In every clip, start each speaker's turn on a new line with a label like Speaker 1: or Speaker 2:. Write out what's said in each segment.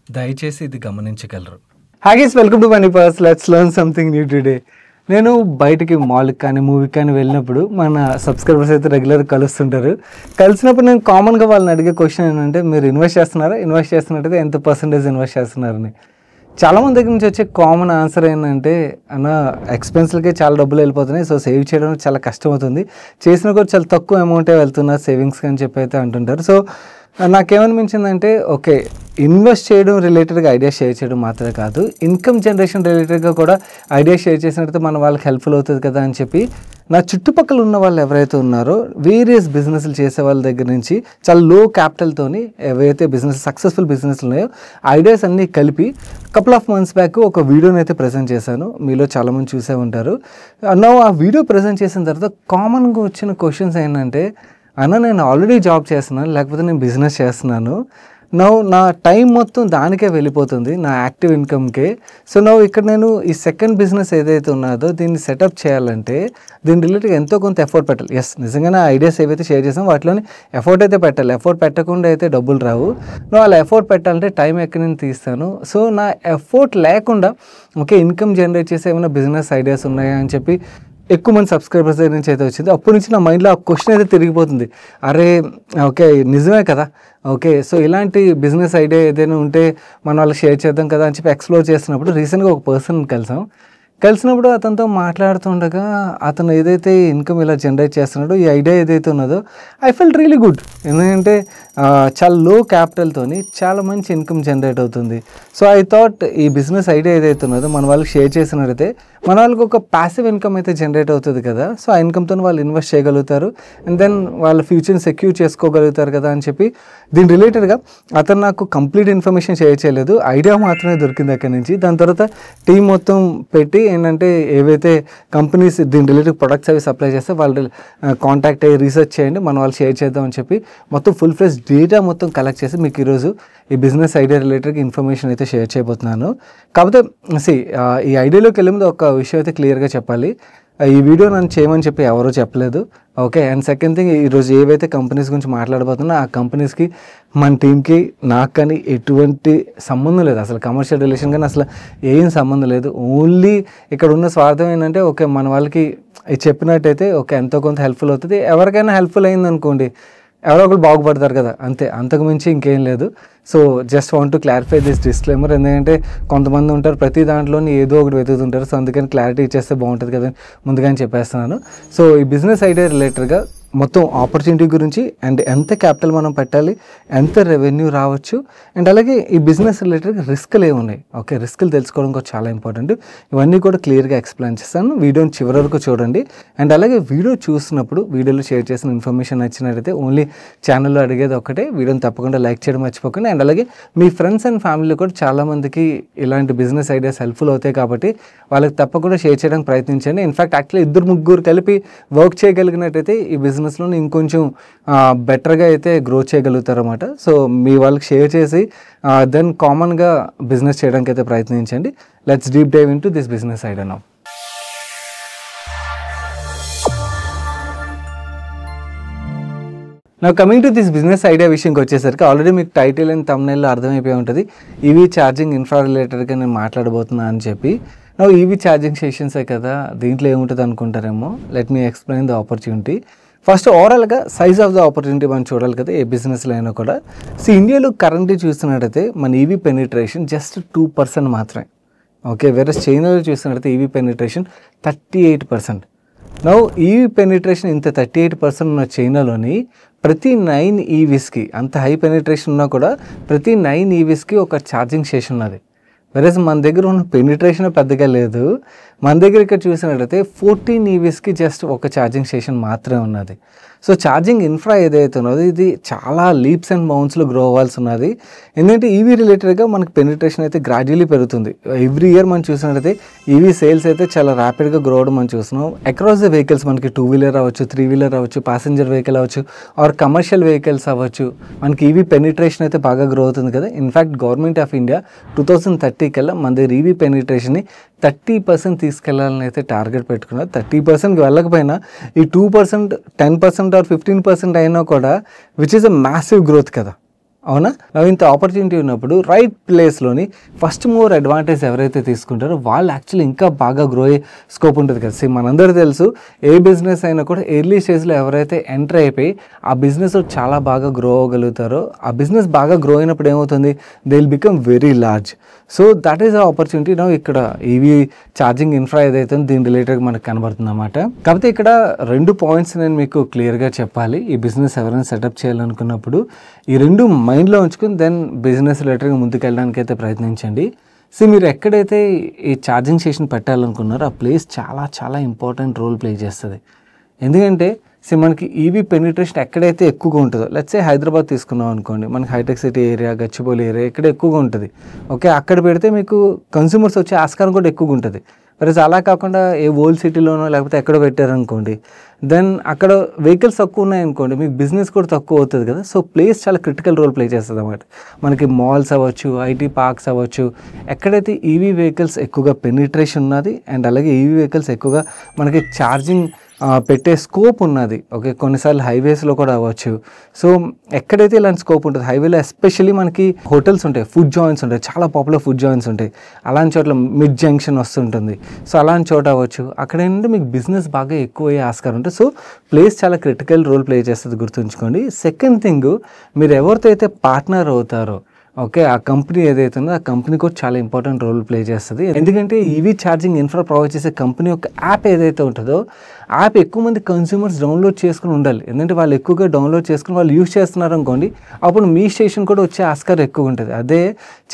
Speaker 1: దయచేసి ఇది గమనించగలరు.
Speaker 2: Hi guys, welcome to money purse. Let's learn something new today. నేను బయటికి మాల్కి కానీ మూవీకి కానీ వెళ్ళినప్పుడు మన సబ్స్క్రైబర్స్ అయితే రెగ్యులర్గా కలుస్తుంటారు. కలిసినప్పుడు నేను కామన్గా వాళ్ళని అడిగే క్వశ్చన్ ఏంటంటే, మీరు ఇన్వెస్ట్ చేస్తున్నారా? ఇన్వెస్ట్ చేస్తున్నట్టయితే ఎంత పర్సెంటేజ్ ఇన్వెస్ట్ చేస్తున్నారని. చాలామంది దగ్గర నుంచి వచ్చే కామన్ ఆన్సర్ ఏంటంటే, అన్న ఎక్స్పెన్స్లకే చాలా డబ్బులు వెళ్ళిపోతున్నాయి, సో సేవ్ చేయడం చాలా కష్టం అవుతుంది, చేసిన కూడా చాలా తక్కువ అమౌంటే వెళ్తున్నా సేవింగ్స్కి అని చెప్పి అయితే అంటుంటారు. సో నాకేమనిపించిందంటే, ఓకే, ఇన్వెస్ట్ చేయడం రిలేటెడ్గా ఐడియాస్ షేర్ చేయడం మాత్రమే కాదు, ఇన్కమ్ జనరేషన్ రిలేటెడ్గా కూడా ఐడియాస్ షేర్ చేసినట్టు మన వాళ్ళకి హెల్ప్ఫుల్ అవుతుంది కదా అని చెప్పి నా చుట్టుపక్కల ఉన్న వాళ్ళు ఎవరైతే ఉన్నారో వేరియస్ బిజినెస్లు చేసే వాళ్ళ దగ్గర నుంచి చాలా లో క్యాపిటల్తోని ఏవైతే బిజినెస్ సక్సెస్ఫుల్ బిజినెస్లు ఉన్నాయో ఐడియాస్ అన్నీ కలిపి కపుల్ ఆఫ్ మంత్స్ బ్యాక్ ఒక వీడియోని అయితే ప్రజెంట్ చేశాను. మీలో చాలామంది చూసే ఉంటారు. ఆ వీడియో ప్రజెంట్ చేసిన తర్వాత కామన్గా వచ్చిన క్వశ్చన్స్ ఏంటంటే, అన్న నేను ఆల్రెడీ జాబ్ చేస్తున్నాను, లేకపోతే నేను బిజినెస్ చేస్తున్నాను, నా టైం మొత్తం దానికే వెళ్ళిపోతుంది, నా యాక్టివ్ ఇన్కమ్కే. సో ఇక్కడ నేను ఈ సెకండ్ బిజినెస్ ఏదైతే ఉన్నదో దీన్ని సెటప్ చేయాలంటే దీని రిలేటెడ్గా ఎంతో కొంత ఎఫర్ట్ పెట్టాలి. ఎస్, నిజంగానే ఐడియాస్ ఏవైతే షేర్ చేసామో వాటిలోని ఎఫర్ట్ అయితే పెట్టాలి. ఎఫర్ట్ పెట్టకుండా అయితే డబ్బులు రావు. అలా ఎఫర్ట్ పెట్టాలంటే టైం ఎక్కడి నుంచి తీస్తాను. సో నా ఎఫర్ట్ లేకుండా ఓకే ఇన్కమ్ జనరేట్ చేసే ఏమైనా బిజినెస్ ఐడియాస్ ఉన్నాయా అని చెప్పి ఎక్కువ మంది సబ్స్క్రైబర్స్ దగ్గర నుంచి అయితే వచ్చింది. అప్పటి నుంచి నా మైండ్లో ఆ క్వశ్చన్ అయితే తిరిగిపోతుంది. అరే ఓకే, నిజమే కదా, ఓకే, సో ఇలాంటి బిజినెస్ ఐడియా ఏదైనా ఉంటే మన వాళ్ళకి షేర్ చేద్దాం కదా అని చెప్పి ఎక్స్ప్లోర్ చేస్తున్నప్పుడు రీసెంట్గా ఒక పర్సన్ కలిసినప్పుడు అతనితో మాట్లాడుతుండగా అతను ఏదైతే ఇన్కమ్ ఇలా జనరేట్ చేస్తున్నాడో, ఈ ఐడియా ఏదైతే ఉన్నదో ఐ ఫెల్ట్ రియలీ గుడ్. ఎందుకంటే చాలా లో క్యాపిటల్తోని చాలా మంచి ఇన్కమ్ జనరేట్ అవుతుంది. సో ఐ థాట్ ఈ బిజినెస్ ఐడియా ఏదైతే ఉన్నదో మన వాళ్ళకి షేర్ చేసినట్టయితే మన వాళ్ళకి ఒక ప్యాసివ్ ఇన్కమ్ అయితే జనరేట్ అవుతుంది కదా. సో ఆ ఇన్కమ్తో వాళ్ళు ఇన్వెస్ట్ చేయగలుగుతారు అండ్ దెన్ వాళ్ళ ఫ్యూచర్ని సెక్యూర్ చేసుకోగలుగుతారు కదా అని చెప్పి దీని రిలేటెడ్గా అతను నాకు కంప్లీట్ ఇన్ఫర్మేషన్ షేర్ చేయలేదు, ఐడియా మాత్రమే దొరికింది అక్కడి నుంచి. దాని తర్వాత టీం మొత్తం పెట్టి ఏంటంటే ఏవైతే కంపెనీస్ దీని రిలేటెడ్ ప్రొడక్ట్స్ అవి సప్లై చేస్తే వాళ్ళు కాంటాక్ట్ అయ్యి రీసెర్చ్ చేయండి, మన వాళ్ళు షేర్ చేద్దాం అని చెప్పి మొత్తం ఫుల్ ఫ్లెజ్ డేటా మొత్తం కలెక్ట్ చేసి మీకు ఈరోజు ఈ బిజినెస్ ఐడియా రిలేటెడ్ ఇన్ఫర్మేషన్ అయితే షేర్ చేయబోతున్నాను. కాకపోతే ఈ ఐడియాలోకి వెళ్ళే ముందు ఒక విషయం అయితే క్లియర్గా చెప్పాలి. ఈ వీడియో నన్ను చేయమని చెప్పి ఎవరూ చెప్పలేదు, ఓకే. అండ్ సెకండ్ థింగ్, ఈరోజు ఏవైతే కంపెనీస్ గురించి మాట్లాడబోతున్నా ఆ కంపెనీస్కి మన టీంకి నాకు కానీ ఎటువంటి సంబంధం లేదు, అసలు కమర్షియల్ రిలేషన్ కానీ అసలు ఏం సంబంధం లేదు. ఓన్లీ ఇక్కడ ఉన్న స్వార్థం ఏంటంటే, ఓకే మన వాళ్ళకి చెప్పినట్టయితే ఓకే ఎంతో కొంత హెల్ప్ఫుల్ అవుతుంది, ఎవరికైనా హెల్ప్ఫుల్ అయింది అనుకోండి ఎవరో ఒకరు బాగుపడతారు కదా, అంతే, అంతకుమించి ఇంకేం లేదు. So just want to clarify this disclaimer. ఎందుకంటే కొంతమంది ఉంటారు ప్రతి దాంట్లోని ఏదో ఒకటి వెతుకుతుంటారు, సో అందుకని క్లారిటీ ఇచ్చేస్తే బాగుంటుంది కదా ముందుగానే చెప్పేస్తున్నాను. సో ఈ బిజినెస్ ఐడియా రిలేటెడ్గా మొత్తం ఆపర్చునిటీ గురించి అండ్ ఎంత క్యాపిటల్ మనం పెట్టాలి, ఎంత రెవెన్యూ రావచ్చు, అండ్ అలాగే ఈ బిజినెస్ రిలేటెడ్గా రిస్క్లు ఏమున్నాయి, ఓకే రిస్క్లు తెలుసుకోవడం కూడా చాలా ఇంపార్టెంట్. ఇవన్నీ కూడా క్లియర్గా ఎక్స్ప్లెయిన్ చేస్తాను. వీడియోని చివరి వరకు చూడండి. అండ్ అలాగే వీడియో చూసినప్పుడు వీడియోలో షేర్ చేసిన ఇన్ఫర్మేషన్ నచ్చినట్టయితే ఓన్లీ ఛానల్లో అడిగేది ఒకటే, వీడియోని తప్పకుండా లైక్ చేయడం మర్చిపోకండి. అండ్ అలాగే మీ ఫ్రెండ్స్ అండ్ ఫ్యామిలీలో కూడా చాలామందికి ఇలాంటి బిజినెస్ ఐడియాస్ హెల్ప్ఫుల్ అవుతాయి కాబట్టి వాళ్ళకి తప్పకుండా షేర్ చేయడానికి ప్రయత్నించండి. ఇన్ఫ్యాక్ట్ యాక్చువల్లీ 2-3 కలిపి వర్క్ చేయగలిగినట్టయితే ఈ బిజినెస్లో ఇంకొంచెం బెటర్గా అయితే గ్రో చేయగలుగుతారు అన్నమాట. సో మీ వాళ్ళకి షేర్ చేసి దెన్ కామన్గా బిజినెస్ చేయడానికి అయితే ప్రయత్నించండి. Let's deep dive into this business idea now. నా coming to this business idea విషయంకి వచ్చేసరికి ఆల్రెడీ మీకు టైటిల్ అండ్ థంబ్నెయిల్లో అర్థమైపోయి ఉంటుంది, ఈవీ ఛార్జింగ్ ఇన్ఫ్రా రిలేటెడ్గా నేను మాట్లాడబోతున్నా అని చెప్పి. నా ఈవీ ఛార్జింగ్ స్టేషన్సే కదా, దీంట్లో ఏముంటుంది అనుకుంటారేమో. Let me explain the opportunity. First ఓవరాల్గా సైజ్ ఆఫ్ ద ఆపర్చునిటీ మనం చూడాలి కదా ఏ బిజినెస్లో అయినా కూడా. సో ఇండియాలో కరెంట్లీ చూస్తున్నట్టయితే మన ఈవీ పెనిట్రేషన్ జస్ట్ 2% మాత్రమే, ఓకే. వేరే చైనాలో చూస్తున్నట్టయితే EV penetration 38%. Now EV penetration ఇంత 38% ఉన్న చైనాలోని ప్రతి 9 ఈవీస్కి, అంత హై పెనిట్రేషన్ ఉన్నా కూడా ప్రతి 9 ఈవీస్కి ఒక ఛార్జింగ్ స్టేషన్ ఉన్నది. వెరస్ మన దగ్గర ఉన్న పెనిట్రేషన్ పెద్దగా లేదు. మన దగ్గర ఇక్కడ చూసినట్టయితే 14 ఈవీస్కి జస్ట్ ఒక ఛార్జింగ్ స్టేషన్ మాత్రమే ఉన్నది. సో ఛార్జింగ్ ఇన్ఫ్రా ఏదైతే ఉన్నదో ఇది చాలా లీప్స్ అండ్ బౌన్స్లో గ్రో అవ్వాల్సి ఉన్నది. ఎందుకంటే ఈవీ రిలేటెడ్గా మనకి పెనిట్రేషన్ అయితే గ్రాడ్యువల్లీ పెరుగుతుంది. ఎవ్రీ ఇయర్ మనం చూసినట్టయితే ఈవీ సేల్స్ అయితే చాలా ర్యాపిడ్గా గ్రో అవడం మనం చూస్తున్నాం. అక్రాస్ ద వెహికల్స్ మనకి 2 వీలర్ అవ్వచ్చు, 3 వీలర్ అవ్వచ్చు, ప్యాసింజర్ వెహికల్ అవ్వచ్చు, ఆర్ కమర్షియల్ వెహికల్స్ అవ్వచ్చు, మనకి ఈవీ పెనిట్రేషన్ అయితే బాగా గ్రో అవుతుంది కదా. ఇన్ఫ్యాక్ట్ గవర్నమెంట్ ఆఫ్ ఇండియా 2030 కల్లా మన దగ్గర ఈవీ పెనిట్రేషన్ని 30% తీసుకెళ్లాలని అయితే టార్గెట్ పెట్టుకున్నారు. 30%కి వెళ్ళకపోయినా ఈ 2%, 10% ఆర్ 15% అయినా కూడా which is a massive growth కదా. అవునా? ఇంత ఆపర్చునిటీ ఉన్నప్పుడు రైట్ ప్లేస్లోని ఫస్ట్ మూవర్ అడ్వాంటేజ్ ఎవరైతే తీసుకుంటారో వాళ్ళు యాక్చువల్లీ ఇంకా బాగా గ్రో అయ్యే స్కోప్ ఉంటుంది కదా. మనందరూ తెలుసు ఏ బిజినెస్ అయినా కూడా ఎర్లీ స్టేజ్లో ఎవరైతే ఎంటర్ అయిపోయి ఆ బిజినెస్ చాలా బాగా గ్రో అవ్వగలుగుతారో, ఆ బిజినెస్ బాగా గ్రో అయినప్పుడు ఏమవుతుంది, they will become very large. So that is a opportunity. ఇక్కడ ఈవీ ఛార్జింగ్ ఇన్ఫ్రా ఏదైతే దీని రిలేటెడ్గా మనకు కనబడుతుంది అన్నమాట. కాకపోతే ఇక్కడ 2 పాయింట్స్ నేను మీకు క్లియర్గా చెప్పాలి. ఈ బిజినెస్ ఎవరైనా సెటప్ చేయాలనుకున్నప్పుడు ఈ 2 మైండ్లో ఉంచుకుని దెన్ బిజినెస్ రిలేటెడ్గా ముందుకు వెళ్ళడానికి అయితే ప్రయత్నించండి. మీరు ఎక్కడైతే ఈ ఛార్జింగ్ స్టేషన్ పెట్టాలనుకున్నారో ఆ ప్లేస్ చాలా చాలా ఇంపార్టెంట్ రోల్ ప్లే చేస్తుంది. ఎందుకంటే మనకి ఈవీ పెనిట్రేషన్ ఎక్కడైతే ఎక్కువగా ఉంటుందో, లెట్స్ సే హైదరాబాద్ తీసుకున్నాం అనుకోండి, మనకి hi-tech city area, Gachibowli area ఇక్కడ ఎక్కువగా ఉంటుంది. ఓకే, అక్కడ పెడితే మీకు కన్స్యూమర్స్ వచ్చే ఆస్కారం కూడా ఎక్కువగా ఉంటుంది. వెరస్ అలా కాకుండా ఏ ఓల్డ్ సిటీలోనో లేకపోతే ఎక్కడో పెట్టారనుకోండి, దెన్ అక్కడ వెహికల్స్ తక్కువ ఉన్నాయనుకోండి, మీకు బిజినెస్ కూడా తక్కువ అవుతుంది కదా. సో ప్లేస్ చాలా క్రిటికల్ రోల్ ప్లే చేస్తుంది అన్నమాట. మనకి మాల్స్ అవ్వచ్చు, ఐటీ పార్క్స్ అవ్వచ్చు, ఎక్కడైతే ఈవీ వెహికల్స్ ఎక్కువగా పెనిట్రేషన్ ఉన్నది అండ్ అలాగే ఈవీ వెహికల్స్ ఎక్కువగా మనకి ఛార్జింగ్ పెట్టే స్కోప్ ఉన్నది. ఓకే, కొన్నిసార్లు హైవేస్లో కూడా అవ్వచ్చు. సో ఎక్కడైతే ఇలాంటి స్కోప్ ఉంటుంది హైవేలో, ఎస్పెషల్లీ మనకి హోటల్స్ ఉంటాయి, ఫుడ్ జాయింట్స్ ఉంటాయి, చాలా పాపులర్ ఫుడ్ జాయింట్స్ ఉంటాయి. అలాంటి చోట్ల మిడ్ జంక్షన్ వస్తుంటుంది. సో అలాంటి చోట అవ్వచ్చు, అక్కడ ఏంటంటే మీకు బిజినెస్ బాగా ఎక్కువ అయ్యే ఆస్కారం ఉంటుంది. సో ప్లేస్ చాలా క్రిటికల్ రోల్ ప్లే చేస్తుంది, గుర్తుంచుకోండి. సెకండ్ థింగ్, మీరు ఎవరితో అయితే పార్ట్నర్ అవుతారో, ఓకే, ఆ కంపెనీ ఏదైతే ఉందో ఆ కంపెనీ కూడా చాలా ఇంపార్టెంట్ రోల్ ప్లే చేస్తుంది. ఎందుకంటే ఈవీ ఛార్జింగ్ ఇన్ఫ్రా ప్రొవైడ్ చేసే కంపెనీ యొక్క యాప్ ఏదైతే ఉంటుందో, యాప్ ఎక్కువ మంది కన్స్యూమర్స్ డౌన్లోడ్ చేసుకుని ఉండాలి. ఎందుకంటే వాళ్ళు ఎక్కువగా డౌన్లోడ్ చేసుకుని వాళ్ళు యూజ్ చేస్తున్నారు అనుకోండి, అప్పుడు మీ స్టేషన్ కూడా వచ్చే ఆస్కారం ఎక్కువ ఉంటుంది. అదే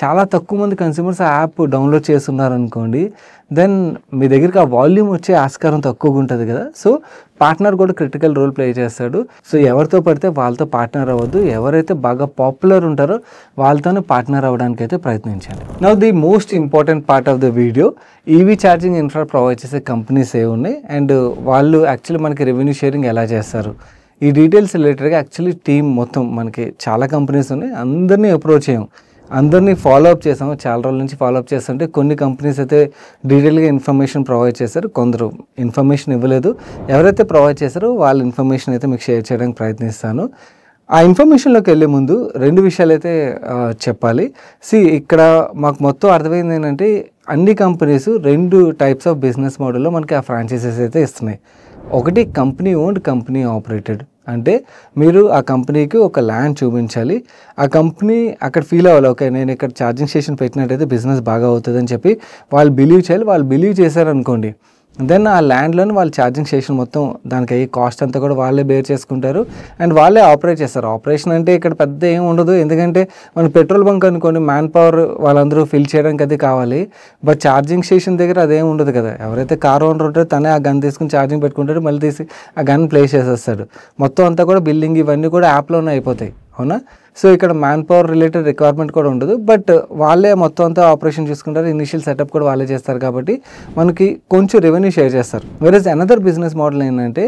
Speaker 2: చాలా తక్కువ మంది కన్స్యూమర్స్ ఆ యాప్ డౌన్లోడ్ చేస్తున్నారు అనుకోండి, దెన్ మీ దగ్గరికి ఆ వాల్యూమ్ వచ్చే ఆస్కారం తక్కువగా ఉంటుంది కదా. సో పార్ట్నర్ కూడా క్రిటికల్ రోల్ ప్లే చేస్తాడు. సో ఎవరితో పడితే వాళ్ళతో పార్ట్నర్ అవ్వద్దు, ఎవరైతే బాగా పాపులర్ ఉంటారో వాళ్ళతోనే పార్ట్నర్ అవ్వడానికి అయితే ప్రయత్నించండి. Now the most important part of the video, EV charging infra provide చేసే కంపెనీస్ ఏ ఉన్నాయి అండ్ వాళ్ళు యాక్చువల్లీ మనకి రెవెన్యూ షేరింగ్ ఎలా చేస్తారు, ఈ డీటెయిల్స్ రిలేటెడ్గా యాక్చువల్లీ టీమ్ మొత్తం మనకి చాలా కంపెనీస్ ఉన్నాయి. అందరినీ అప్రోచ్ అయ్యాం, అందరినీ ఫాలోఅప్ చేసాము. చాలా రోజుల నుంచి ఫాలోఅప్ చేస్తుంటే కొన్ని కంపెనీస్ అయితే డీటెయిల్గా ఇన్ఫర్మేషన్ ప్రొవైడ్ చేశారు, కొందరు ఇన్ఫర్మేషన్ ఇవ్వలేదు. ఎవరైతే ప్రొవైడ్ చేశారో వాళ్ళ ఇన్ఫర్మేషన్ అయితే మీకు షేర్ చేయడానికి ప్రయత్నిస్తాను. ఆ ఇన్ఫర్మేషన్లోకి వెళ్ళే ముందు 2 విషయాలు అయితే చెప్పాలి. ఇక్కడ మాకు మొత్తం అర్థమైంది ఏంటంటే, అన్ని కంపెనీస్ 2 టైప్స్ ఆఫ్ బిజినెస్ మోడల్లో మనకి ఆ ఫ్రాంచైజెస్ అయితే ఇస్తున్నాయి. ఒకటి కంపెనీ ఓన్డ్, కంపెనీ ఆపరేటెడ్. అంటే మీరు ఆ కంపెనీకి ఒక ల్యాండ్ చూపించాలి, ఆ కంపెనీ అక్కడ ఫీల్ అవ్వాలి, ఓకే నేను ఇక్కడ ఛార్జింగ్ స్టేషన్ పెట్టినట్టయితే బిజినెస్ బాగా అవుతుందని చెప్పి వాళ్ళు బిలీవ్ చేయాలి. వాళ్ళు బిలీవ్ చేశారనుకోండి, దెన్ ఆ ల్యాండ్లోని వాళ్ళు ఛార్జింగ్ స్టేషన్ మొత్తం దానికి అయ్యే కాస్ట్ అంతా కూడా వాళ్ళే బేర్ చేసుకుంటారు అండ్ వాళ్ళే ఆపరేట్ చేస్తారు. ఆపరేషన్ అంటే ఇక్కడ పెద్ద ఏం ఉండదు, ఎందుకంటే మన పెట్రోల్ బంక్ అనుకోండి, మ్యాన్ పవర్ వాళ్ళందరూ ఫిల్ చేయడానికి అది కావాలి. బట్ ఛార్జింగ్ స్టేషన్ దగ్గర అదేం ఉండదు కదా. ఎవరైతే కార్ ఓనర్ ఉంటారో తనే ఆ గన్ తీసుకుని ఛార్జింగ్ పెట్టుకుంటాడు, మళ్ళీ తీసి ఆ గన్ ప్లేస్ చేసేస్తాడు. మొత్తం అంతా కూడా బిల్డింగ్ ఇవన్నీ కూడా యాప్లోనే అయిపోతాయి, అవునా. సో ఇక్కడ మ్యాన్ పవర్ రిలేటెడ్ రిక్వైర్మెంట్ కూడా ఉండదు, బట్ వాళ్ళే మొత్తం అంతా ఆపరేషన్ చూసుకుంటారు. ఇనిషియల్ సెటప్ కూడా వాళ్ళే చేస్తారు కాబట్టి మనకి కొంచెం రెవెన్యూ షేర్ చేస్తారు. వేరేస్ అనదర్ బిజినెస్ మోడల్ ఏంటంటే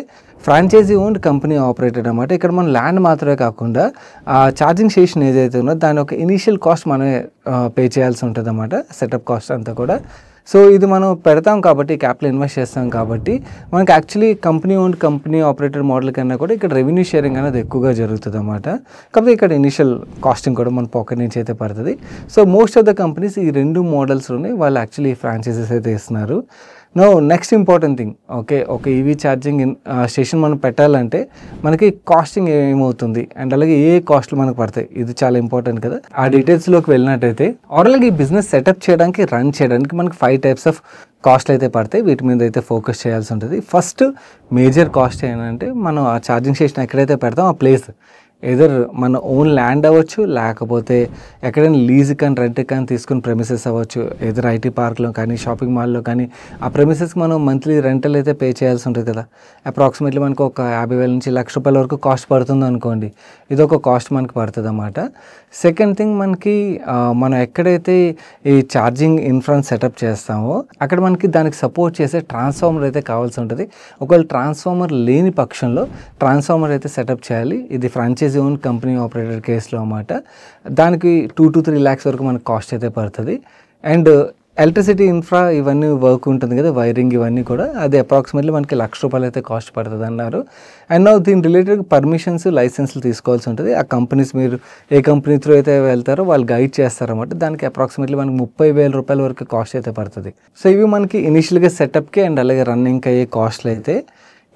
Speaker 2: ఫ్రాంచైజీ ఓన్డ్, కంపెనీ ఆపరేటెడ్ అన్నమాట. ఇక్కడ మనం ల్యాండ్ మాత్రమే కాకుండా ఆ ఛార్జింగ్ స్టేషన్ ఏదైతే ఉందో దాని ఒక ఇనిషియల్ కాస్ట్ మనమే పే చేయాల్సి ఉంటుంది అన్నమాట, సెటప్ కాస్ట్ అంతా కూడా. సో ఇది మనం పెడతాం కాబట్టి, క్యాపిటల్ ఇన్వెస్ట్ చేస్తాం కాబట్టి మనకి actually company owned, company operated model కన్నా కూడా ఇక్కడ రెవెన్యూ షేరింగ్ అనేది ఎక్కువగా జరుగుతుంది అన్నమాట. కాకపోతే ఇక్కడ ఇనిషియల్ కాస్టింగ్ కూడా మన పాకెట్ నుంచి అయితే పడుతుంది. So most of the companies ఈ 2 మోడల్స్లోనే వాళ్ళు యాక్చువల్లీ ఫ్రాంచైజెస్ అయితే ఇస్తున్నారు. No next important thing, okay, ఒక ఈవీ ఛార్జింగ్ స్టేషన్ మనం పెట్టాలంటే మనకి కాస్టింగ్ ఏమవుతుంది అండ్ అలాగే ఏ కాస్ట్లు మనకు పడతాయి, ఇది చాలా ఇంపార్టెంట్ కదా. ఆ డీటెయిల్స్లోకి వెళ్ళినట్టయితే ఓవరాల్గా ఈ బిజినెస్ సెటప్ చేయడానికి, రన్ చేయడానికి మనకి 5 టైప్స్ ఆఫ్ కాస్ట్లు అయితే పడతాయి. వీటి మీద అయితే ఫోకస్ చేయాల్సి ఉంటుంది. ఫస్ట్ మేజర్ కాస్ట్ ఏంటంటే, మనం ఆ ఛార్జింగ్ స్టేషన్ ఎక్కడైతే పెడతాం ఆ ప్లేస్, ఎదర్ మన ఓన్ ల్యాండ్ అవ్వచ్చు, లేకపోతే ఎక్కడైనా లీజ్ కానీ రెంట్ కానీ తీసుకుని ప్రెమిసెస్ అవ్వచ్చు, ఎదర్ ఐటీ పార్క్లో కానీ షాపింగ్ మాల్లో కానీ ఆ ప్రెమిసెస్కి మనం మంత్లీ రెంటల్ అయితే పే చేయాల్సి ఉంటుంది కదా. అప్రాక్సిమేట్లీ మనకు ఒక 50,000 నుంచి ₹1,00,000 వరకు కాస్ట్ పడుతుంది అనుకోండి, ఇది ఒక కాస్ట్ మనకి పడుతుంది అన్నమాట. సెకండ్ థింగ్, మనకి మనం ఎక్కడైతే ఈ ఛార్జింగ్ ఇన్ఫ్రాన్స్ సెటప్ చేస్తామో అక్కడ మనకి దానికి సపోర్ట్ చేసే ట్రాన్స్ఫార్మర్ అయితే కావాల్సి ఉంటుంది. ఒకవేళ ట్రాన్స్ఫార్మర్ లేని పక్షంలో ట్రాన్స్ఫార్మర్ అయితే సెటప్ చేయాలి. ఇది ఫ్రాంచైజీ ఓన్, కంపెనీ ఆపరేటర్ కేసులో అన్నమాట. దానికి 2 to 3 lakhs వరకు మనకు కాస్ట్ అయితే పడుతుంది. అండ్ ఎలక్ట్రిసిటీ ఇన్ఫ్రా ఇవన్నీ వర్క్ ఉంటుంది కదా, వైరింగ్ ఇవన్నీ కూడా, అది అప్రాక్సిమేట్లీ మనకి ₹1,00,000 అయితే కాస్ట్ పడుతుంది అన్నారు. అండ్ దీని రిలేటెడ్ పర్మిషన్స్ లైసెన్స్లు తీసుకోవాల్సి ఉంటుంది. ఆ కంపెనీస్ మీరు ఏ కంపెనీ త్రూ అయితే వెళ్తారో వాళ్ళు గైడ్ చేస్తారన్నమాట. దానికి అప్రాక్సిమేట్లీ మనకి ₹30,000 వరకు కాస్ట్ అయితే పడుతుంది. సో ఇవి మనకి ఇనిషియల్గా సెటప్కి అండ్ అలాగే రన్నింగ్కి అయ్యే కాస్ట్లు అయితే.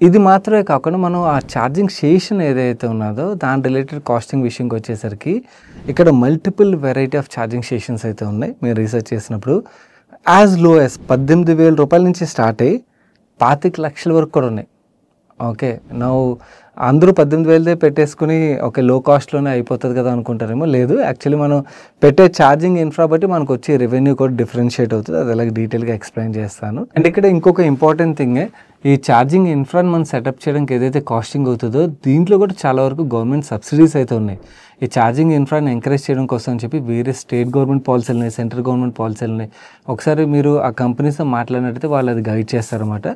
Speaker 2: ఇది మాత్రమే కాకుండా మనం ఆ ఛార్జింగ్ స్టేషన్ ఏదైతే ఉన్నదో దాని రిలేటెడ్ కాస్టింగ్ విషయంకి వచ్చేసరికి ఇక్కడ multiple variety of charging stations అయితే ఉన్నాయి. మీరు రీసెర్చ్ చేసినప్పుడు యాజ్ లో యాజ్ ₹18,000 నుంచి స్టార్ట్ అయ్యి 25 లక్షల వరకు కూడా ఉన్నాయి. ఓకే, అందరూ 18,000 పెట్టేసుకుని ఓకే లో కాస్ట్లోనే అయిపోతుంది కదా అనుకుంటారేమో. లేదు, యాక్చువల్లీ మనం పెట్టే ఛార్జింగ్ ఇన్ఫ్రా బట్టి మనకు వచ్చే రెవెన్యూ కూడా డిఫరెన్షియేట్ అవుతుంది. అది అలాగే డీటెయిల్గా ఎక్స్ప్లెయిన్ చేస్తాను. అండ్ ఇక్కడ ఇంకొక ఇంపార్టెంట్ థింగే, ఈ ఛార్జింగ్ ఇన్ఫ్రాని మనం సెటప్ చేయడానికి ఏదైతే కాస్టింగ్ అవుతుందో దీంట్లో కూడా చాలా వరకు గవర్నమెంట్ సబ్సిడీస్ అయితే ఉన్నాయి. ఈ ఛార్జింగ్ ఇన్ఫ్రాని ఎంకరేజ్ చేయడం కోసం అని చెప్పి వేరే స్టేట్ గవర్నమెంట్ పాలసీలు ఉన్నాయి, సెంట్రల్ గవర్నమెంట్ పాలసీలు ఉన్నాయి. ఒకసారి మీరు ఆ కంపెనీస్తో మాట్లాడినట్టయితే వాళ్ళు అది గైడ్ చేస్తారన్నమాట.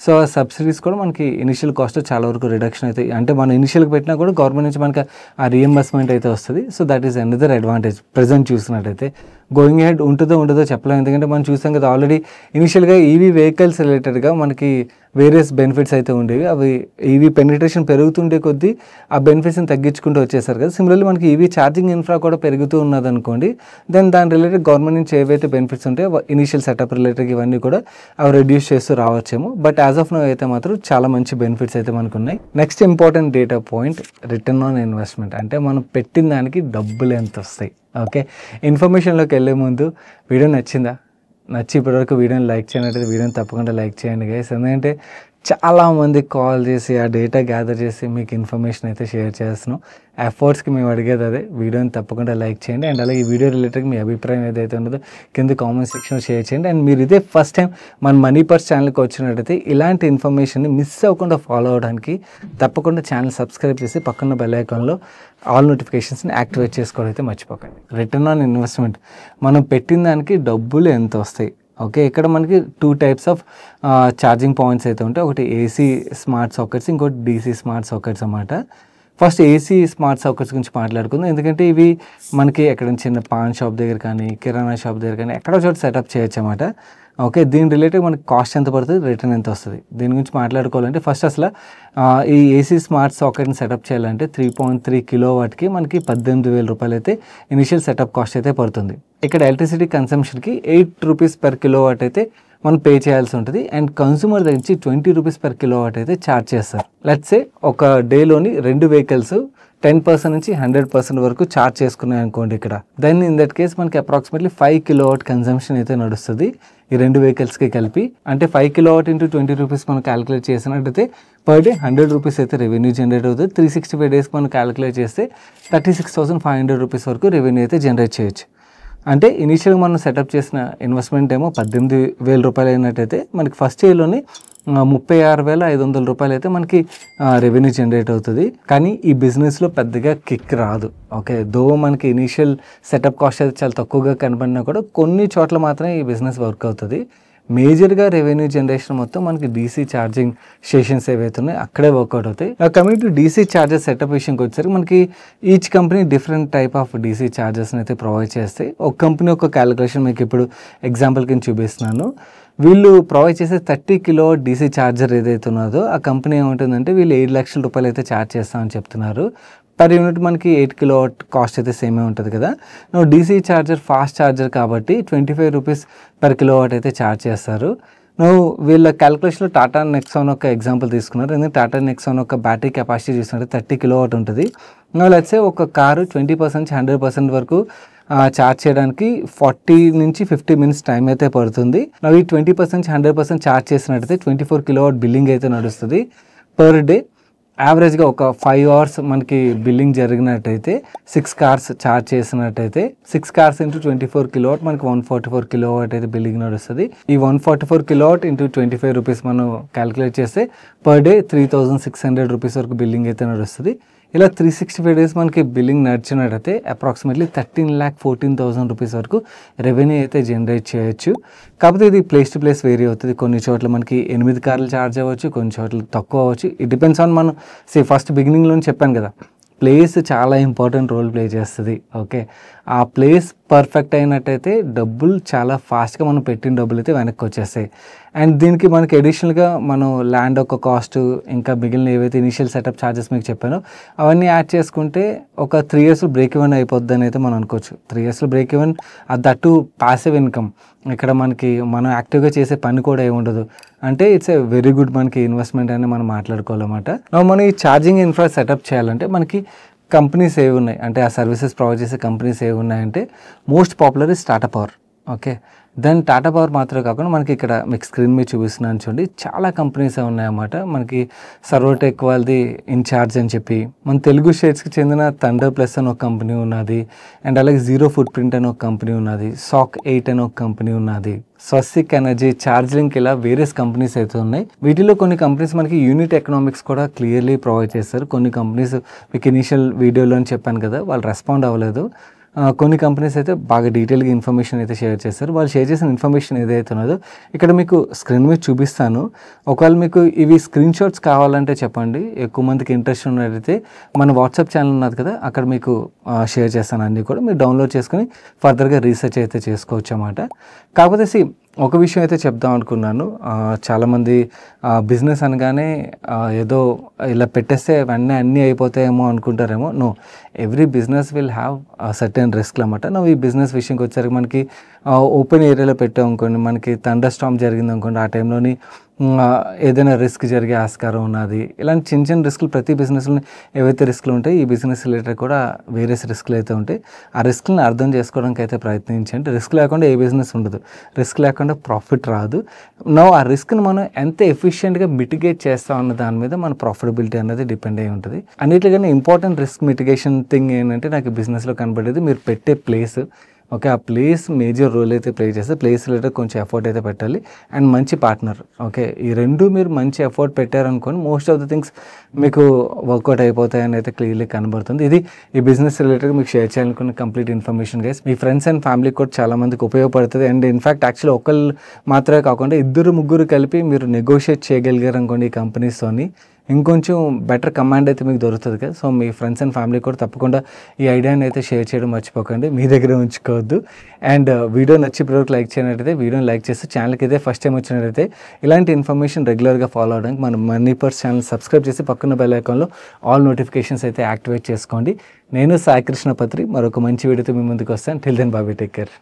Speaker 2: సో ఆ సబ్సిడీస్ కూడా మనకి ఇనిషియల్ కాస్ట్ చాలా వరకు రిడక్షన్ అయితే, అంటే మనం ఇనిషియల్గా పెట్టినా కూడా గవర్నమెంట్ నుంచి మనకి ఆ రీఎంబర్స్మెంట్ అయితే వస్తుంది. So that is another advantage. Present చూసినట్టయితే గోయింగ్ హెడ్ ఉంటుందో చెప్పలేము, ఎందుకంటే మనం చూసాం కదా ఆల్రెడీ ఇనిషియల్గా ఈవీ వెహికల్స్ రిలేటెడ్గా మనకి వేరియస్ బెనిఫిట్స్ అయితే ఉండేవి. అవి ఈవీ పెనిట్రేషన్ పెరుగుతుండే కొద్దీ ఆ బెనిఫిట్స్ని తగ్గించుకుంటూ వచ్చేసారు కదా. సిమిలర్లీ మనకి ఈవీ ఛార్జింగ్ ఇన్ఫ్రా కూడా పెరుగుతూ ఉన్నది అనుకోండి, దెన్ దాని రిలేటెడ్ గవర్నమెంట్ నుంచి ఏవైతే బెనిఫిట్స్ ఉంటాయో ఇనిషియల్ సెటప్ రిలేటెడ్ ఇవన్నీ కూడా అవి రెడ్యూస్ చేస్తూ రావచ్చేమో. బట్ యాజ్ ఆఫ్ నో అయితే మాత్రం చాలా మంచి బెనిఫిట్స్ అయితే మనకు ఉన్నాయి. Next important data point return on investment, అంటే మనం పెట్టిన దానికి డబ్బులు ఎంత వస్తాయి. ఓకే, ఇన్ఫర్మేషన్లోకి వెళ్ళే ముందు వీడియో నచ్చి ఇప్పటివరకు వీడియోని లైక్ చేయనట్టయితే వీడియోని తప్పకుండా లైక్ చేయండి గైస్. ఎందుకంటే చాలామంది కాల్ చేసి ఆ డేటా గ్యాదర్ చేసి మీకు ఇన్ఫర్మేషన్ అయితే షేర్ చేస్తున్నాం. ఎఫర్ట్స్కి మేము అడిగేది అదే, వీడియోని తప్పకుండా లైక్ చేయండి. అండ్ అలాగే ఈ వీడియో రిలేటెడ్ మీ అభిప్రాయం ఏదైతే ఉన్నదో కింద కామెంట్ సెక్షన్లో షేర్ చేయండి. అండ్ మీరు ఇదే ఫస్ట్ టైం మన మనీ పర్స్ ఛానల్కి వచ్చినట్టయితే ఇలాంటి ఇన్ఫర్మేషన్ని మిస్ అవ్వకుండా ఫాలో అవడానికి తప్పకుండా ఛానల్ సబ్స్క్రైబ్ చేసి పక్కన బెల్ ఐకాన్లో ఆల్ నోటిఫికేషన్స్ని యాక్టివేట్ చేసుకోవడం అయితే మర్చిపోకండి. రిటర్న్ ఆన్ ఇన్వెస్ట్మెంట్, మనం పెట్టిన దానికి డబ్బులు ఎంత వస్తాయి. ఓకే, ఇక్కడ మనకి 2 టైప్స్ ఆఫ్ ఛార్జింగ్ పాయింట్స్ అయితే ఉంటాయి. ఒకటి ఏసీ స్మార్ట్ సాకెట్స్, ఇంకోటి డీసీ స్మార్ట్ సాకెట్స్ అన్నమాట. ఫస్ట్ ఏసీ స్మార్ట్ సాకెట్స్ గురించి మాట్లాడుకుందాం. ఎందుకంటే ఇవి మనకి ఎక్కడ చిన్న పాన్ షాప్ దగ్గర కానీ కిరాణా షాప్ దగ్గర కానీ ఎక్కడో చోట సెటప్ చేయొచ్చు అన్నమాట. ఓకే, దీని రిలేటెడ్ మనకి కాస్ట్ ఎంత పడుతుంది, రిటర్న్ ఎంత వస్తుంది, దీని గురించి మాట్లాడుకోవాలంటే ఫస్ట్ అసలు ఈ ఏసీ స్మార్ట్ సాకెట్ని సెటప్ చేయాలంటే 3.3 కిలోవాట్కి మనకి ₹18,000 అయితే ఇనిషియల్ సెటప్ కాస్ట్ అయితే పడుతుంది. ఇక్కడ ఎలక్ట్రిసిటీ కన్సంప్షన్కి ₹8 per kilowatt అయితే మనం పే చేయాల్సి ఉంటుంది. అండ్ కన్సూమర్ దగ్గర నుంచి ₹20 per kilowatt అయితే ఛార్జ్ చేస్తారు. లెట్స్ సే ఒక డేలోని 2 వెహికల్స్ 10% నుంచి 100% వరకు ఛార్జ్ చేసుకున్నాయి అనుకోండి ఇక్కడ. దెన్ ఇన్ దట్ కేస్ మనకి అప్రాక్సిమేట్లీ 5 kilowatt కన్సంప్షన్ అయితే నడుస్తుంది ఈ 2 వెహికల్స్కి కలిపి. అంటే 5 kilowatt into ₹20 మనం క్యాలిక్యులేట్ చేసినట్టయితే పర్ డే ₹100 అయితే రెవెన్యూ జనరేట్ అవుతుంది. 365 days మనం క్యాలిక్యులేట్ చేస్తే ₹36,500 వరకు రెవెన్యూ అయితే జనరేట్ చేయొచ్చు. అంటే ఇనీషియల్గా మనం సెటప్ చేసిన ఇన్వెస్ట్మెంట్ ఏమో ₹18,000 అయినట్టయితే మనకి ఫస్ట్ ఇయర్లోనే ₹36,500 అయితే మనకి రెవెన్యూ జనరేట్ అవుతుంది. కానీ ఈ బిజినెస్లో పెద్దగా కిక్ రాదు. ఓకే, దో మనకి ఇనీషియల్ సెటప్ కాస్ట్ అయితే చాలా తక్కువగా కనబడినా కూడా కొన్ని చోట్ల మాత్రమే ఈ బిజినెస్ వర్క్ అవుతుంది. మేజర్గా రెవెన్యూ జనరేషన్ మొత్తం మనకి డీసీ ఛార్జింగ్ స్టేషన్స్ ఏవైతే ఉన్నాయో అక్కడే వర్కౌట్ అవుతాయి. Coming to DC charges setup విషయంకి వచ్చేసరికి మనకి each company different type of DC ఛార్జెస్ని అయితే ప్రొవైడ్ చేస్తాయి. ఒక కంపెనీ ఒక క్యాలిక్యులేషన్ మీకు ఇప్పుడు ఎగ్జాంపుల్ కింద చూపిస్తున్నాను. వీళ్ళు ప్రొవైడ్ చేసే 30 kilowatt డీసీ ఛార్జర్ ఏదైతే ఉన్నదో ఆ కంపెనీ ఏముంటుందంటే వీళ్ళు ₹7,00,000 అయితే ఛార్జ్ చేస్తామని చెప్తున్నారు. పర్ యూనిట్ మనకి 8 kilowatt కాస్ట్ అయితే సేమే ఉంటుంది కదా. డీసీ ఛార్జర్ ఫాస్ట్ ఛార్జర్ కాబట్టి ₹25 per kilowatt అయితే ఛార్జ్ చేస్తారు. వీళ్ళ క్యాలిక్యులేషన్లో టాటా నెక్సాన్ ఒక ఎగ్జాంపుల్ తీసుకున్నారు. ఎందుకంటే టాటా నెక్సాన్ ఒక బ్యాటరీ కెపాసిటీ చూసినట్టు 30 kilowatt ఉంటుంది. లెట్స్ సే ఒక కారు 20% నుంచి 100% వరకు ఛార్జ్ చేయడానికి 40 నుంచి 50 minutes టైం అయితే పడుతుంది. ఈ 20% నుంచి 100% ఛార్జ్ చేసినట్టయితే 24 kilowatt బిల్లింగ్ అయితే నడుస్తుంది పర్ డే. యావరేజ్గా ఒక 5 hours మనకి బిల్లింగ్ జరిగినట్టయితే 6 cars ఛార్జ్ చేసినట్టయితే 6 cars into 24 kilowatt మనకి 144 kilowatt అయితే బిల్లింగ్ నడుస్తుంది. ఈ 144 kilowatt into ₹25 మనం క్యాలిక్యులేట్ చేస్తే పర్ డే ₹3,600 వరకు బిల్లింగ్ అయితే నడుస్తుంది. ఇలా 365 days మనకి బిల్లింగ్ నడిచినట్టయితే అప్రాక్సిమేట్లీ ₹13,14,000 వరకు రెవెన్యూ అయితే జనరేట్ చేయొచ్చు. కాకపోతే ఇది ప్లేస్ టు ప్లేస్ వేరీ అవుతుంది. కొన్ని చోట్ల మనకి 8 కార్లు ఛార్జ్ అవ్వచ్చు, కొన్ని చోట్ల తక్కువ అవ్వచ్చు. ఇట్ డిపెండ్స్ ఆన్ మనం ఫస్ట్ బిగినింగ్లో చెప్పాను కదా, ప్లేస్ చాలా ఇంపార్టెంట్ రోల్ ప్లే చేస్తుంది. ఓకే, ఆ ప్లేస్ పర్ఫెక్ట్ అయినట్టయితే డబ్బులు చాలా ఫాస్ట్గా మనం పెట్టిన డబ్బులు అయితే వెనక్కి వచ్చేస్తాయి. అండ్ దీనికి మనకి అడిషనల్గా మనం ల్యాండ్ ఒక కాస్ట్, ఇంకా మిగిలిన ఏవైతే ఇనిషియల్ సెటప్ ఛార్జెస్ మీకు చెప్పానో అవన్నీ యాడ్ చేసుకుంటే ఒక 3 yearsలో బ్రేక్ ఈవెన్ అయిపోద్ది అని అయితే మనం అనుకోవచ్చు. 3 yearsలో break even, that passive income. ఇక్కడ మనకి మనం యాక్టివ్గా చేసే పని కూడా ఏమి ఉండదు. అంటే ఇట్స్ ఏ వెరీ గుడ్ మనకి ఇన్వెస్ట్మెంట్ అని మనం మాట్లాడుకోవాలన్నమాట. మనం ఈ ఛార్జింగ్ ఇన్ఫ్రా సెటప్ చేయాలంటే మనకి కంపెనీస్ ఏవి ఉన్నాయి అంటే ఆ సర్వీసెస్ ప్రొవైడ్ చేసే కంపెనీస్ ఏవి ఉన్నాయంటే most popular is Tata power. Okay, then Tata power మాత్రమే కాకుండా మనకి ఇక్కడ మీకు స్క్రీన్ మీద చూపిస్తున్నాను చూడండి, చాలా కంపెనీస్ ఉన్నాయన్నమాట. మనకి సర్వోటెక్ వాళ్ళది ఇన్ఛార్జ్ అని చెప్పి, మన తెలుగు స్టేట్స్కి చెందిన థండర్ ప్లస్ అని ఒక కంపెనీ ఉన్నది, అండ్ అలాగే జీరో ఫుట్ ప్రింట్ అని ఒక కంపెనీ ఉన్నది, సాక్ 8 అని ఒక కంపెనీ ఉన్నది, స్వస్తిక్ ఎనర్జీ, ఛార్జ్ లింక్, ఇలా వేరియస్ కంపెనీస్ అయితే ఉన్నాయి. వీటిలో కొన్ని కంపెనీస్ మనకి యూనిట్ ఎకనామిక్స్ కూడా క్లియర్లీ ప్రొవైడ్ చేస్తారు. కొన్ని కంపెనీస్ మీకు ఇనీషియల్ వీడియోలో అని చెప్పాను కదా, వాళ్ళు రెస్పాండ్ అవ్వలేదు. కొన్ని కంపెనీస్ అయితే బాగా డీటెయిల్గా ఇన్ఫర్మేషన్ అయితే షేర్ చేస్తారు. వాళ్ళు షేర్ చేసిన ఇన్ఫర్మేషన్ ఏదైతే ఉన్నదో ఇక్కడ మీకు స్క్రీన్ మీద చూపిస్తాను. ఒకవేళ మీకు ఇవి స్క్రీన్ షాట్స్ కావాలంటే చెప్పండి. ఎక్కువ మందికి ఇంట్రెస్ట్ ఉన్నట్లయితే మన వాట్సాప్ ఛానల్ ఉన్నది కదా, అక్కడ మీకు షేర్ చేస్తాను. అన్నీ కూడా మీరు డౌన్లోడ్ చేసుకుని ఫర్దర్గా రీసెర్చ్ అయితే చేసుకోవచ్చు అన్నమాట. కాకపోతే ఒక విషయం అయితే చెప్దాం అనుకున్నాను. చాలామంది బిజినెస్ అనగానే ఏదో ఇలా పెట్టేస్తే వెంటనే అన్నీ అయిపోతాయేమో అనుకుంటారేమో. No, every business will have certain రిస్క్లు అన్నమాట. నువ్వు ఈ బిజినెస్ విషయంకి వచ్చేసరికి మనకి ఓపెన్ ఏరియాలో పెట్టాం అనుకోండి, మనకి థండర్ స్టార్మ్ జరిగింది అనుకోండి, ఆ టైంలోని ఏదైనా రిస్క్ జరిగే ఆస్కారం ఉన్నది. ఇలాంటి చిన్న చిన్న రిస్కులు ప్రతి బిజినెస్లో ఏవైతే రిస్కులు ఉంటాయి, ఈ బిజినెస్ రిలేటెడ్ కూడా వేరియస్ రిస్కులు అయితే ఉంటాయి. ఆ రిస్క్ని అర్థం చేసుకోవడానికి అయితే ప్రయత్నించండి. రిస్క్ లేకుండా ఏ బిజినెస్ ఉండదు, రిస్క్ లేకుండా ప్రాఫిట్ రాదు. ఆ రిస్క్ని మనం ఎంత ఎఫిషియెంట్గా మిటిగేట్ చేస్తాం అన్న దాని మీద మన ప్రాఫిటబిలిటీ అనేది డిపెండ్ అయి ఉంటుంది. అన్నిటికన్నా ఇంపార్టెంట్ రిస్క్ మిటిగేషన్ థింగ్ ఏంటంటే నాకు బిజినెస్లో కనబడేది మీరు పెట్టే ప్లేస్. ఓకే, ఆ ప్లేస్ మేజర్ రోల్ అయితే ప్లే చేస్తే ప్లేస్ రిలేటెడ్ కొంచెం ఎఫర్ట్ అయితే పెట్టాలి, అండ్ మంచి పార్ట్నర్. ఓకే, ఈ రెండు మీరు మంచి ఎఫర్ట్ పెట్టారనుకోని మోస్ట్ ఆఫ్ ద థింగ్స్ మీకు వర్కౌట్ అయిపోతాయని అయితే క్లియర్లీ కనబడుతుంది. ఇది ఈ బిజినెస్ రిలేటెడ్ మీకు షేర్ చేయాలనుకున్న కంప్లీట్ ఇన్ఫర్మేషన్ గైస్. మీ ఫ్రెండ్స్ అండ్ ఫ్యామిలీకి కూడా చాలా మందికి ఉపయోగపడుతుంది. అండ్ ఇన్ఫ్యాక్ట్ యాక్చువల్లీ ఒకళ్ళు మాత్రమే కాకుండా 2-3 కలిపి మీరు నెగోషియేట్ చేయగలిగారు అనుకోండి ఈ కంపెనీస్తోని, ఇంకొంచెం బెటర్ కమాండ్ అయితే మీకు దొరుకుతుంది కదా. So me friends and family కూడా తప్పకుండా ఈ ఐడియాని అయితే షేర్ చేయడం మర్చిపోకండి, మీ దగ్గర ఉంచుకోవద్దు. అండ్ వీడియో నచ్చి ఇప్పటివరకు లైక్ చేయనట్టయితే వీడియోని లైక్ చేస్తే, ఛానల్కి అయితే ఫస్ట్ టైం వచ్చినట్టయితే ఇలాంటి ఇన్ఫర్మేషన్ రెగ్యులర్గా ఫాలో అవడానికి మన మనీ పర్స్ ఛానల్ సబ్స్క్రైబ్ చేసి పక్కన బెల్ ఐకాన్లో ఆల్ నోటిఫికేషన్స్ అయితే యాక్టివేట్ చేసుకోండి. నేను సాయి కృష్ణ పత్రి మరొక మంచి వీడియోతో మీ ముందుకు వస్తాను. Till then bye, take care.